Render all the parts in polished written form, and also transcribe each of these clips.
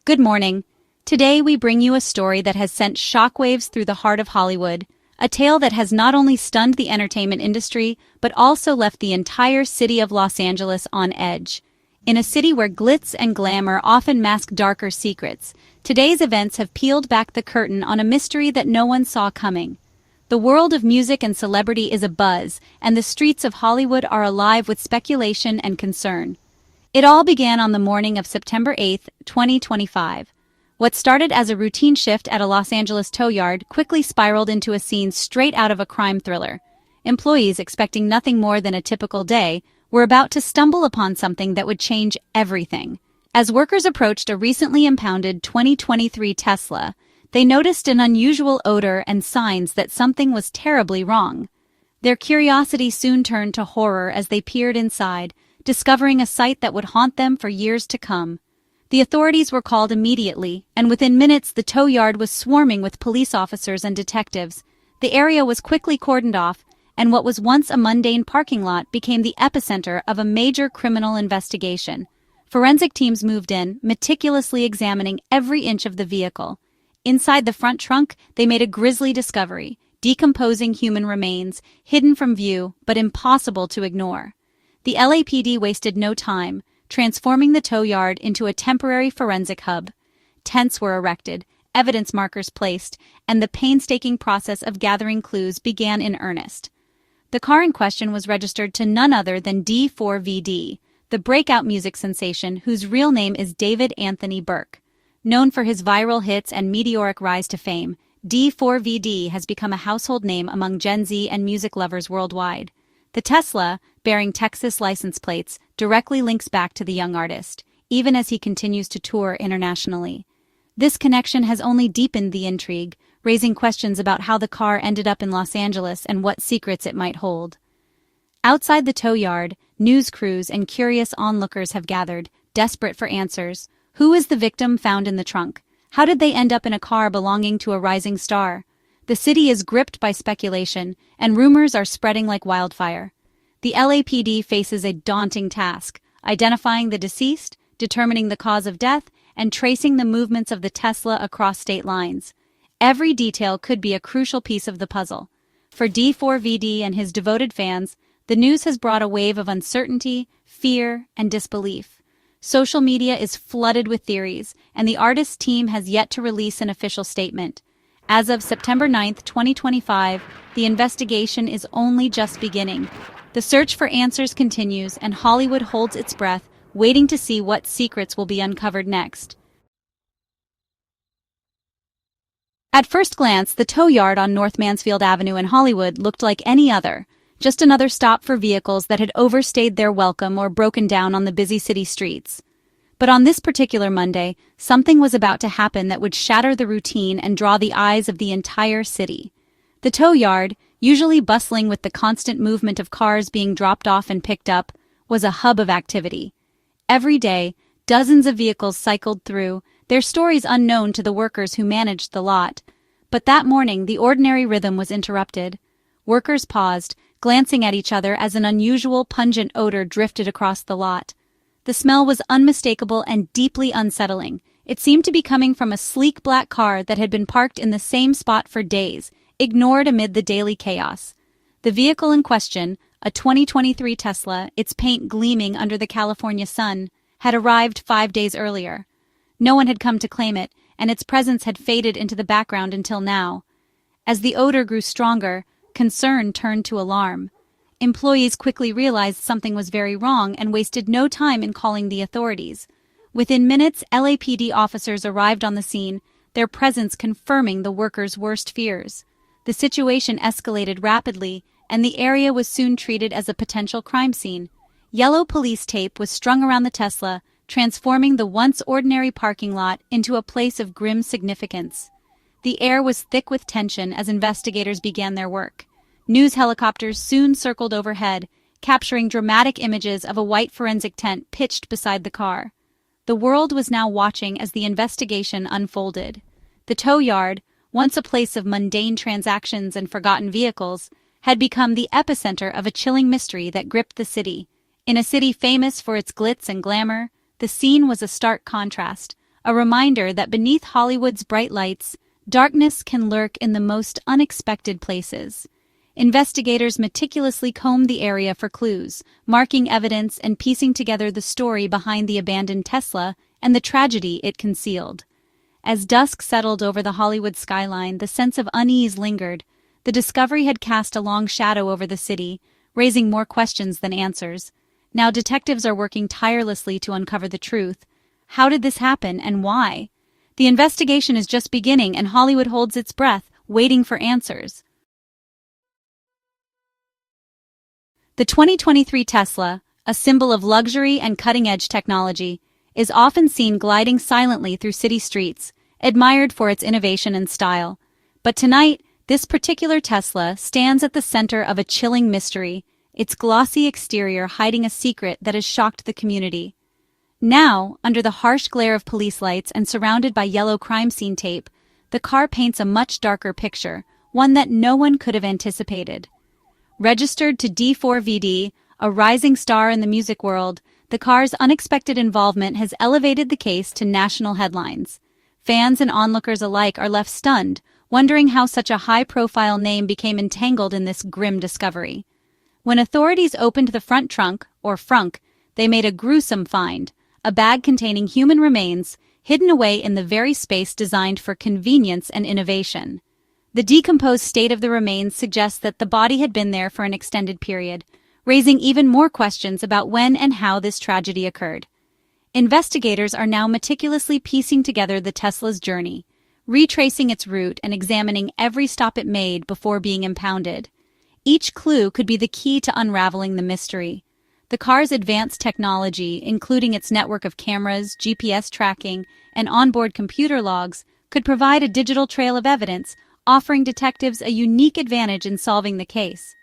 Good morning. Today we bring you a story that has sent shockwaves through the heart of Hollywood, a tale that has not only stunned the entertainment industry, but also left the entire city of Los Angeles on edge. In a city where glitz and glamour often mask darker secrets, today's events have peeled back the curtain on a mystery that no one saw coming. The world of music and celebrity is abuzz, and the streets of Hollywood are alive with speculation and concern. It all began on the morning of September 8, 2025. What started as a routine shift at a Los Angeles tow yard quickly spiraled into a scene straight out of a crime thriller. Employees, expecting nothing more than a typical day, were about to stumble upon something that would change everything. As workers approached a recently impounded 2023 Tesla, they noticed an unusual odor and signs that something was terribly wrong. Their curiosity soon turned to horror as they peered inside, discovering a sight that would haunt them for years to come. The authorities were called immediately, and within minutes the tow yard was swarming with police officers and detectives. The area was quickly cordoned off, and what was once a mundane parking lot became the epicenter of a major criminal investigation. Forensic teams moved in, meticulously examining every inch of the vehicle. Inside the front trunk, they made a grisly discovery: decomposing human remains, hidden from view, but impossible to ignore. The LAPD wasted no time, transforming the tow yard into a temporary forensic hub. Tents were erected, evidence markers placed, and the painstaking process of gathering clues began in earnest. The car in question was registered to none other than D4vd, the breakout music sensation whose real name is David Anthony Burke. Known for his viral hits and meteoric rise to fame, D4vd has become a household name among Gen Z and music lovers worldwide. The Tesla, bearing Texas license plates, directly links back to the young artist, even as he continues to tour internationally. This connection has only deepened the intrigue, raising questions about how the car ended up in Los Angeles and what secrets it might hold. Outside the tow yard, news crews and curious onlookers have gathered, desperate for answers. Who is the victim found in the trunk? How did they end up in a car belonging to a rising star? The city is gripped by speculation, and rumors are spreading like wildfire. The LAPD faces a daunting task: identifying the deceased, determining the cause of death, and tracing the movements of the Tesla across state lines. Every detail could be a crucial piece of the puzzle. For D4vd and his devoted fans, the news has brought a wave of uncertainty, fear, and disbelief. Social media is flooded with theories, and the artist's team has yet to release an official statement. As of September 9, 2025, the investigation is only just beginning. The search for answers continues, and Hollywood holds its breath, waiting to see what secrets will be uncovered next. At first glance, the tow yard on North Mansfield Avenue in Hollywood looked like any other, just another stop for vehicles that had overstayed their welcome or broken down on the busy city streets. But on this particular Monday, something was about to happen that would shatter the routine and draw the eyes of the entire city. The tow yard, usually bustling with the constant movement of cars being dropped off and picked up, was a hub of activity. Every day, dozens of vehicles cycled through, their stories unknown to the workers who managed the lot. But that morning, the ordinary rhythm was interrupted. Workers paused, glancing at each other as an unusual, pungent odor drifted across the lot. The smell was unmistakable and deeply unsettling. It seemed to be coming from a sleek black car that had been parked in the same spot for days, ignored amid the daily chaos. The vehicle in question, a 2023 Tesla, its paint gleaming under the California sun, had arrived 5 days earlier. No one had come to claim it, and its presence had faded into the background until now. As the odor grew stronger, concern turned to alarm. Employees quickly realized something was very wrong and wasted no time in calling the authorities. Within minutes, LAPD officers arrived on the scene, their presence confirming the workers' worst fears. The situation escalated rapidly, and the area was soon treated as a potential crime scene. Yellow police tape was strung around the Tesla, transforming the once ordinary parking lot into a place of grim significance. The air was thick with tension as investigators began their work. News helicopters soon circled overhead, capturing dramatic images of a white forensic tent pitched beside the car. The world was now watching as the investigation unfolded. The tow yard, once a place of mundane transactions and forgotten vehicles, had become the epicenter of a chilling mystery that gripped the city. In a city famous for its glitz and glamour, the scene was a stark contrast: a reminder that beneath Hollywood's bright lights, darkness can lurk in the most unexpected places. Investigators meticulously combed the area for clues, marking evidence and piecing together the story behind the abandoned Tesla and the tragedy it concealed. As dusk settled over the Hollywood skyline, the sense of unease lingered. The discovery had cast a long shadow over the city, raising more questions than answers. Now detectives are working tirelessly to uncover the truth. How did this happen, and why? The investigation is just beginning, and Hollywood holds its breath, waiting for answers. The 2023 Tesla, a symbol of luxury and cutting-edge technology, is often seen gliding silently through city streets, admired for its innovation and style. But tonight, this particular Tesla stands at the center of a chilling mystery, its glossy exterior hiding a secret that has shocked the community. Now, under the harsh glare of police lights and surrounded by yellow crime scene tape, the car paints a much darker picture, one that no one could have anticipated. Registered to D4vd, a rising star in the music world, the car's unexpected involvement has elevated the case to national headlines. Fans and onlookers alike are left stunned, wondering how such a high-profile name became entangled in this grim discovery. When authorities opened the front trunk, or frunk, they made a gruesome find, a bag containing human remains, hidden away in the very space designed for convenience and innovation. The decomposed state of the remains suggests that the body had been there for an extended period, raising even more questions about when and how this tragedy occurred. Investigators are now meticulously piecing together the Tesla's journey, retracing its route and examining every stop it made before being impounded. Each clue could be the key to unraveling the mystery. The car's advanced technology, including its network of cameras, GPS tracking, and onboard computer logs, could provide a digital trail of evidence, offering detectives a unique advantage in solving the case.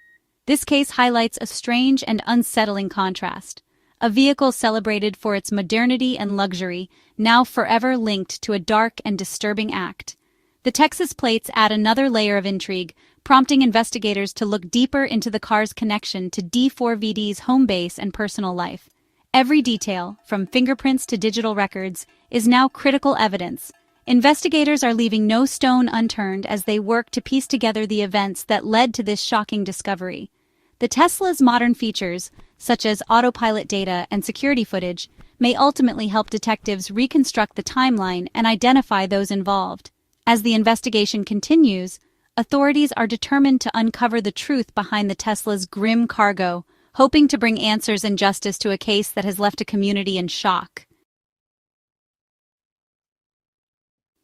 This case highlights a strange and unsettling contrast. A vehicle celebrated for its modernity and luxury, now forever linked to a dark and disturbing act. The Texas plates add another layer of intrigue, prompting investigators to look deeper into the car's connection to D4vd's home base and personal life. Every detail, from fingerprints to digital records, is now critical evidence. Investigators are leaving no stone unturned as they work to piece together the events that led to this shocking discovery. The Tesla's modern features, such as autopilot data and security footage, may ultimately help detectives reconstruct the timeline and identify those involved. As the investigation continues, authorities are determined to uncover the truth behind the Tesla's grim cargo, hoping to bring answers and justice to a case that has left a community in shock.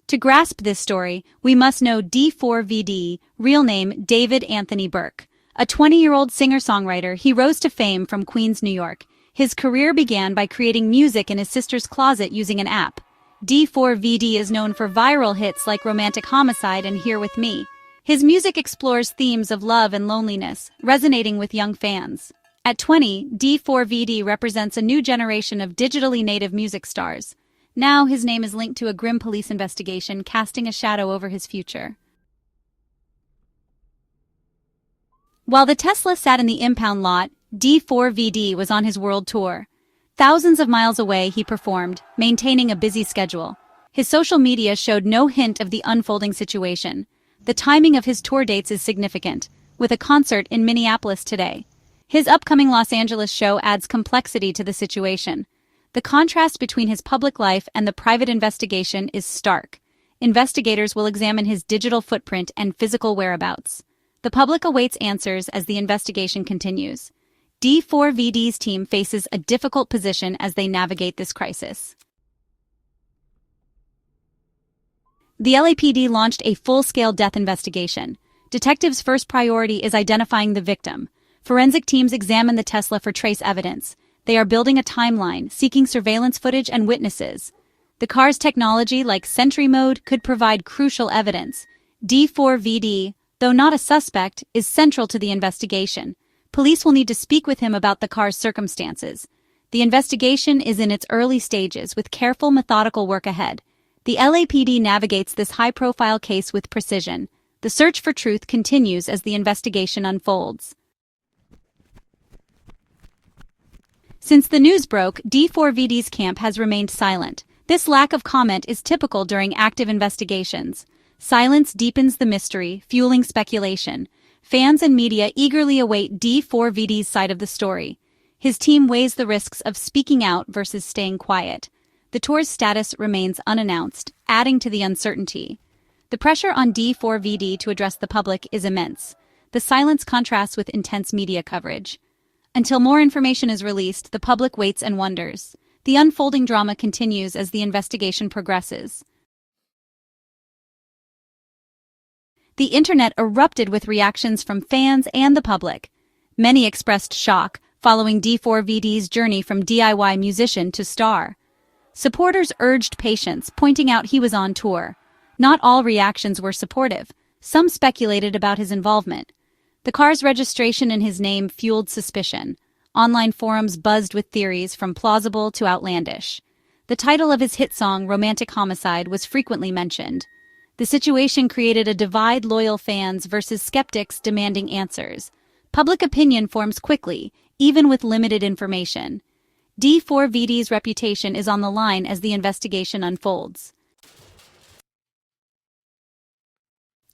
To grasp this story, we must know D4vd, real name David Anthony Burke. A 20-year-old singer-songwriter, he rose to fame from Queens, New York. His career began by creating music in his sister's closet using an app. D4vd is known for viral hits like Romantic Homicide and Here With Me. His music explores themes of love and loneliness, resonating with young fans. At 20, D4vd represents a new generation of digitally native music stars. Now his name is linked to a grim police investigation, casting a shadow over his future. While the Tesla sat in the impound lot, D4vd was on his world tour. Thousands of miles away, he performed, maintaining a busy schedule. His social media showed no hint of the unfolding situation. The timing of his tour dates is significant, with a concert in Minneapolis today. His upcoming Los Angeles show adds complexity to the situation. The contrast between his public life and the private investigation is stark. Investigators will examine his digital footprint and physical whereabouts. The public awaits answers as the investigation continues. D4vd's team faces a difficult position as they navigate this crisis. The LAPD launched a full-scale death investigation. Detectives' first priority is identifying the victim. Forensic teams examine the Tesla for trace evidence. They are building a timeline, seeking surveillance footage and witnesses. The car's technology, like Sentry Mode, could provide crucial evidence. D4vd, though not a suspect, is central to the investigation. Police will need to speak with him about the car's circumstances. The investigation is in its early stages, with careful, methodical work ahead. The LAPD navigates this high-profile case with precision. The search for truth continues as the investigation unfolds. Since the news broke, D4vd's camp has remained silent. This lack of comment is typical during active investigations. Silence deepens the mystery, fueling speculation. Fans and media eagerly await D4vd's side of the story. His team weighs the risks of speaking out versus staying quiet. The tour's status remains unannounced, adding to the uncertainty. The pressure on D4vd to address the public is immense. The silence contrasts with intense media coverage. Until more information is released, the public waits and wonders. The unfolding drama continues as the investigation progresses. The internet erupted with reactions from fans and the public. Many expressed shock following D4vd's journey from DIY musician to star. Supporters urged patience, pointing out he was on tour. Not all reactions were supportive. Some speculated about his involvement. The car's registration in his name fueled suspicion. Online forums buzzed with theories from plausible to outlandish. The title of his hit song, Romantic Homicide, was frequently mentioned. The situation created a divide: loyal fans versus skeptics demanding answers. Public opinion forms quickly, even with limited information. D4vd's reputation is on the line as the investigation unfolds.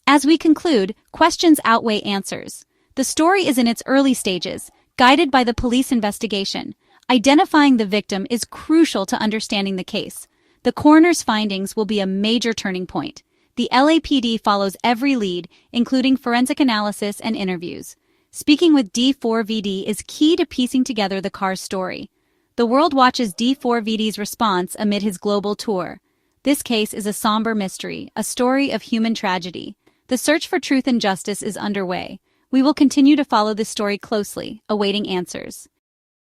As we conclude, questions outweigh answers. The story is in its early stages, guided by the police investigation. Identifying the victim is crucial to understanding the case. The coroner's findings will be a major turning point. The LAPD follows every lead, including forensic analysis and interviews. Speaking with D4vd is key to piecing together the car's story. The world watches D4vd's response amid his global tour. This case is a somber mystery, a story of human tragedy. The search for truth and justice is underway. We will continue to follow this story closely, awaiting answers.